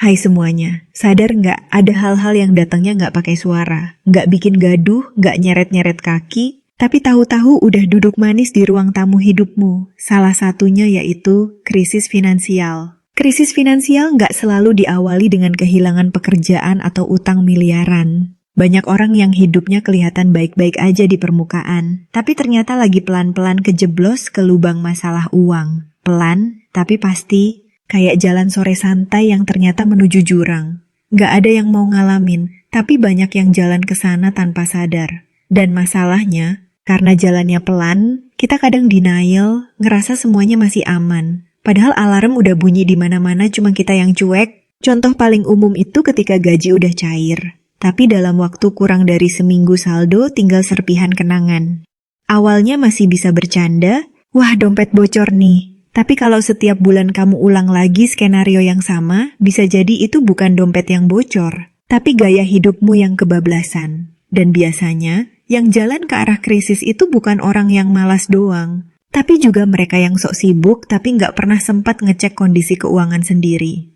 Hai semuanya, sadar nggak ada hal-hal yang datangnya nggak pakai suara, nggak bikin gaduh, nggak nyeret-nyeret kaki, tapi tahu-tahu udah duduk manis di ruang tamu hidupmu. Salah satunya yaitu krisis finansial. Krisis finansial nggak selalu diawali dengan kehilangan pekerjaan atau utang miliaran. Banyak orang yang hidupnya kelihatan baik-baik aja di permukaan, tapi ternyata lagi pelan-pelan kejeblos ke lubang masalah uang. Pelan, tapi pasti. Kayak jalan sore santai yang ternyata menuju jurang. Gak ada yang mau ngalamin, tapi banyak yang jalan ke sana tanpa sadar. Dan masalahnya, karena jalannya pelan, kita kadang denial, ngerasa semuanya masih aman. Padahal alarm udah bunyi di mana-mana, cuma kita yang cuek. Contoh paling umum itu ketika gaji udah cair. Tapi dalam waktu kurang dari seminggu saldo tinggal serpihan kenangan. Awalnya masih bisa bercanda, wah dompet bocor nih. Tapi kalau setiap bulan kamu ulang lagi skenario yang sama, bisa jadi itu bukan dompet yang bocor, tapi gaya hidupmu yang kebablasan. Dan biasanya, yang jalan ke arah krisis itu bukan orang yang malas doang, tapi juga mereka yang sok sibuk tapi nggak pernah sempat ngecek kondisi keuangan sendiri.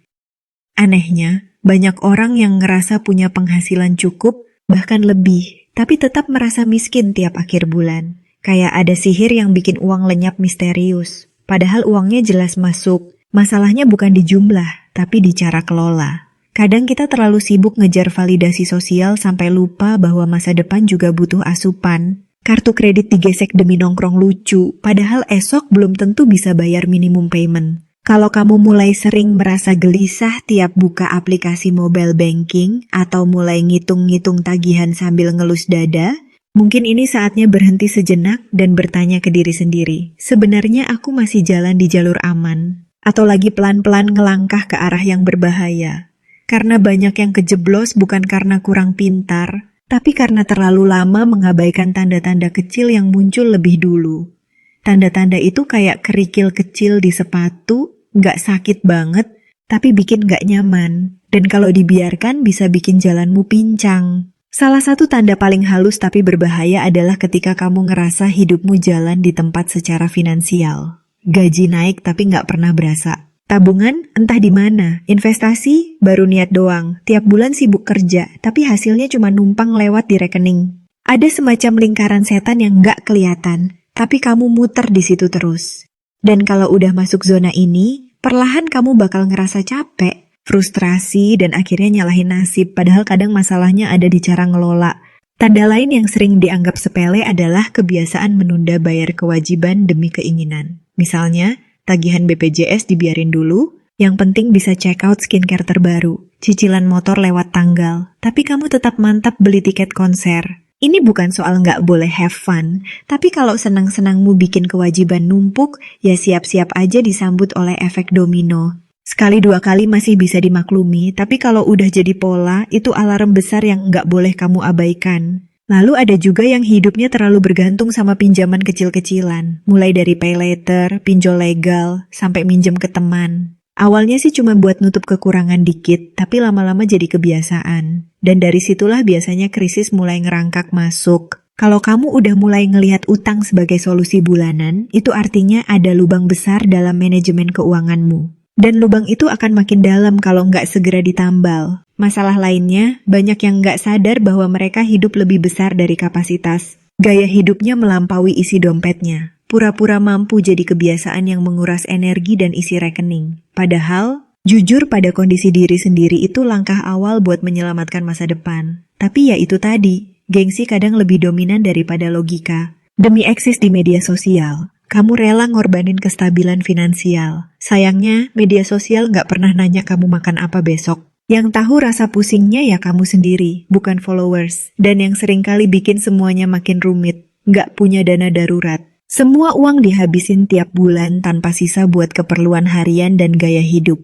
Anehnya, banyak orang yang ngerasa punya penghasilan cukup, bahkan lebih, tapi tetap merasa miskin tiap akhir bulan. Kayak ada sihir yang bikin uang lenyap misterius. Padahal uangnya jelas masuk. Masalahnya bukan di jumlah, tapi di cara kelola. Kadang kita terlalu sibuk ngejar validasi sosial sampai lupa bahwa masa depan juga butuh asupan. Kartu kredit digesek demi nongkrong lucu, padahal esok belum tentu bisa bayar minimum payment. Kalau kamu mulai sering merasa gelisah tiap buka aplikasi mobile banking atau mulai ngitung-ngitung tagihan sambil ngelus dada, mungkin ini saatnya berhenti sejenak dan bertanya ke diri sendiri, sebenarnya aku masih jalan di jalur aman? Atau lagi pelan-pelan ngelangkah ke arah yang berbahaya? Karena banyak yang kejeblos bukan karena kurang pintar, tapi karena terlalu lama mengabaikan tanda-tanda kecil yang muncul lebih dulu. Tanda-tanda itu kayak kerikil kecil di sepatu, nggak sakit banget, tapi bikin nggak nyaman. Dan kalau dibiarkan bisa bikin jalanmu pincang. Salah satu tanda paling halus tapi berbahaya adalah ketika kamu ngerasa hidupmu jalan di tempat secara finansial. Gaji naik tapi nggak pernah berasa. Tabungan entah di mana, investasi baru niat doang. Tiap bulan sibuk kerja, tapi hasilnya cuma numpang lewat di rekening. Ada semacam lingkaran setan yang nggak kelihatan, tapi kamu muter di situ terus. Dan kalau udah masuk zona ini, perlahan kamu bakal ngerasa capek. Frustrasi, dan akhirnya nyalahin nasib, padahal kadang masalahnya ada di cara ngelola. Tanda lain yang sering dianggap sepele adalah kebiasaan menunda bayar kewajiban demi keinginan. Misalnya, tagihan BPJS dibiarin dulu, yang penting bisa check out skincare terbaru, cicilan motor lewat tanggal, tapi kamu tetap mantap beli tiket konser. Ini bukan soal nggak boleh have fun, tapi kalau senang-senangmu bikin kewajiban numpuk, ya siap-siap aja disambut oleh efek domino. Sekali dua kali masih bisa dimaklumi, tapi kalau udah jadi pola, itu alarm besar yang nggak boleh kamu abaikan. Lalu ada juga yang hidupnya terlalu bergantung sama pinjaman kecil-kecilan, mulai dari pay later, pinjol legal, sampai minjem ke teman. Awalnya sih cuma buat nutup kekurangan dikit, tapi lama-lama jadi kebiasaan. Dan dari situlah biasanya krisis mulai ngerangkak masuk. Kalau kamu udah mulai ngelihat utang sebagai solusi bulanan, itu artinya ada lubang besar dalam manajemen keuanganmu. Dan lubang itu akan makin dalam kalau nggak segera ditambal. Masalah lainnya, banyak yang nggak sadar bahwa mereka hidup lebih besar dari kapasitas. Gaya hidupnya melampaui isi dompetnya. Pura-pura mampu jadi kebiasaan yang menguras energi dan isi rekening. Padahal, jujur pada kondisi diri sendiri itu langkah awal buat menyelamatkan masa depan. Tapi ya itu tadi, gengsi kadang lebih dominan daripada logika. Demi eksis di media sosial, kamu rela ngorbanin kestabilan finansial. Sayangnya, media sosial nggak pernah nanya kamu makan apa besok. Yang tahu rasa pusingnya ya kamu sendiri, bukan followers. Dan yang seringkali bikin semuanya makin rumit, nggak punya dana darurat. Semua uang dihabisin tiap bulan tanpa sisa buat keperluan harian dan gaya hidup.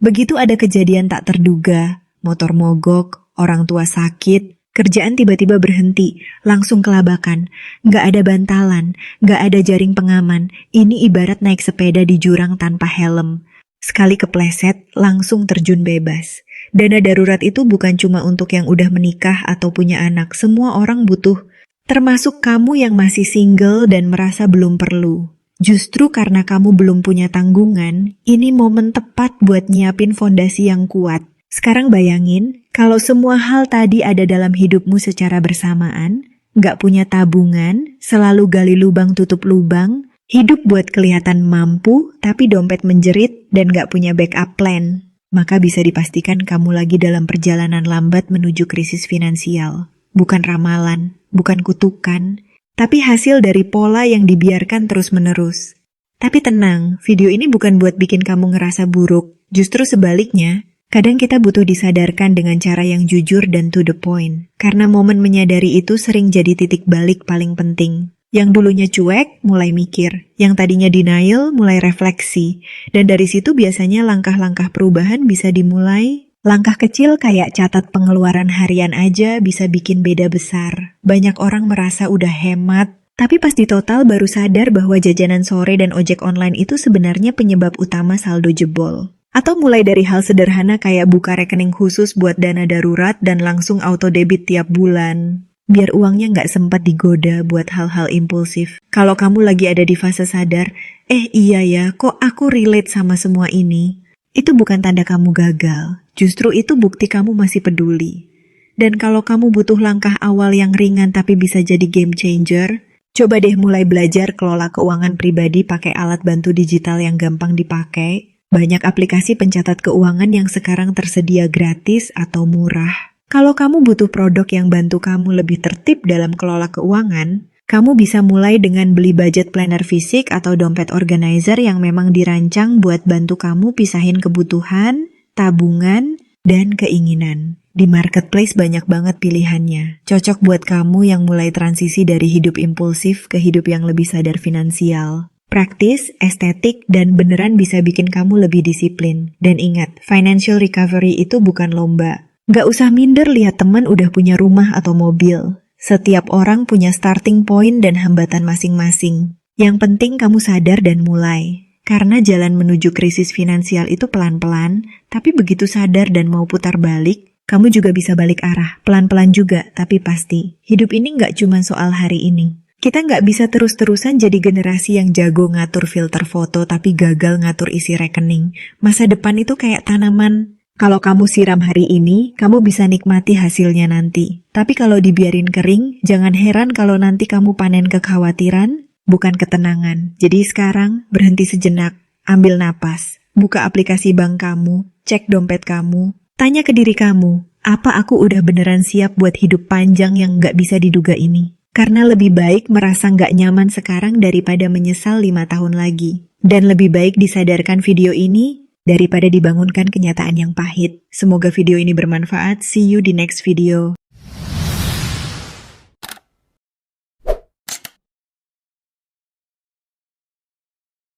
Begitu ada kejadian tak terduga, motor mogok, orang tua sakit, kerjaan tiba-tiba berhenti, langsung kelabakan. Nggak ada bantalan, nggak ada jaring pengaman. Ini ibarat naik sepeda di jurang tanpa helm. Sekali kepleset, langsung terjun bebas. Dana darurat itu bukan cuma untuk yang udah menikah atau punya anak. Semua orang butuh. Termasuk kamu yang masih single dan merasa belum perlu. Justru karena kamu belum punya tanggungan, ini momen tepat buat nyiapin fondasi yang kuat. Sekarang bayangin, kalau semua hal tadi ada dalam hidupmu secara bersamaan, nggak punya tabungan, selalu gali lubang tutup lubang, hidup buat kelihatan mampu, tapi dompet menjerit dan nggak punya backup plan, maka bisa dipastikan kamu lagi dalam perjalanan lambat menuju krisis finansial. Bukan ramalan, bukan kutukan, tapi hasil dari pola yang dibiarkan terus-menerus. Tapi tenang, video ini bukan buat bikin kamu ngerasa buruk. Justru sebaliknya, kadang kita butuh disadarkan dengan cara yang jujur dan to the point. Karena momen menyadari itu sering jadi titik balik paling penting. Yang dulunya cuek, mulai mikir. Yang tadinya denial, mulai refleksi. Dan dari situ biasanya langkah-langkah perubahan bisa dimulai. Langkah kecil kayak catat pengeluaran harian aja bisa bikin beda besar. Banyak orang merasa udah hemat, tapi pas di total baru sadar bahwa jajanan sore dan ojek online itu sebenarnya penyebab utama saldo jebol. Atau mulai dari hal sederhana kayak buka rekening khusus buat dana darurat dan langsung auto debit tiap bulan. Biar uangnya nggak sempat digoda buat hal-hal impulsif. Kalau kamu lagi ada di fase sadar, iya ya, kok aku relate sama semua ini? Itu bukan tanda kamu gagal. Justru itu bukti kamu masih peduli. Dan kalau kamu butuh langkah awal yang ringan tapi bisa jadi game changer, coba deh mulai belajar kelola keuangan pribadi pakai alat bantu digital yang gampang dipakai. Banyak aplikasi pencatat keuangan yang sekarang tersedia gratis atau murah. Kalau kamu butuh produk yang bantu kamu lebih tertib dalam kelola keuangan, kamu bisa mulai dengan beli budget planner fisik atau dompet organizer yang memang dirancang buat bantu kamu pisahin kebutuhan, tabungan, dan keinginan. Di marketplace banyak banget pilihannya. Cocok buat kamu yang mulai transisi dari hidup impulsif ke hidup yang lebih sadar finansial. Praktis, estetik, dan beneran bisa bikin kamu lebih disiplin. Dan ingat, financial recovery itu bukan lomba. Gak usah minder lihat teman udah punya rumah atau mobil. Setiap orang punya starting point dan hambatan masing-masing. Yang penting kamu sadar dan mulai. Karena jalan menuju krisis finansial itu pelan-pelan, tapi begitu sadar dan mau putar balik, kamu juga bisa balik arah. Pelan-pelan juga, tapi pasti. Hidup ini nggak cuma soal hari ini. Kita nggak bisa terus-terusan jadi generasi yang jago ngatur filter foto, tapi gagal ngatur isi rekening. Masa depan itu kayak tanaman. Kalau kamu siram hari ini, kamu bisa nikmati hasilnya nanti. Tapi kalau dibiarin kering, jangan heran kalau nanti kamu panen kekhawatiran, bukan ketenangan. Jadi sekarang, berhenti sejenak, ambil napas, buka aplikasi bank kamu, cek dompet kamu, tanya ke diri kamu, apa aku udah beneran siap buat hidup panjang yang gak bisa diduga ini? Karena lebih baik merasa gak nyaman sekarang daripada menyesal 5 tahun lagi. Dan lebih baik disadarkan video ini daripada dibangunkan kenyataan yang pahit. Semoga video ini bermanfaat. See you di next video.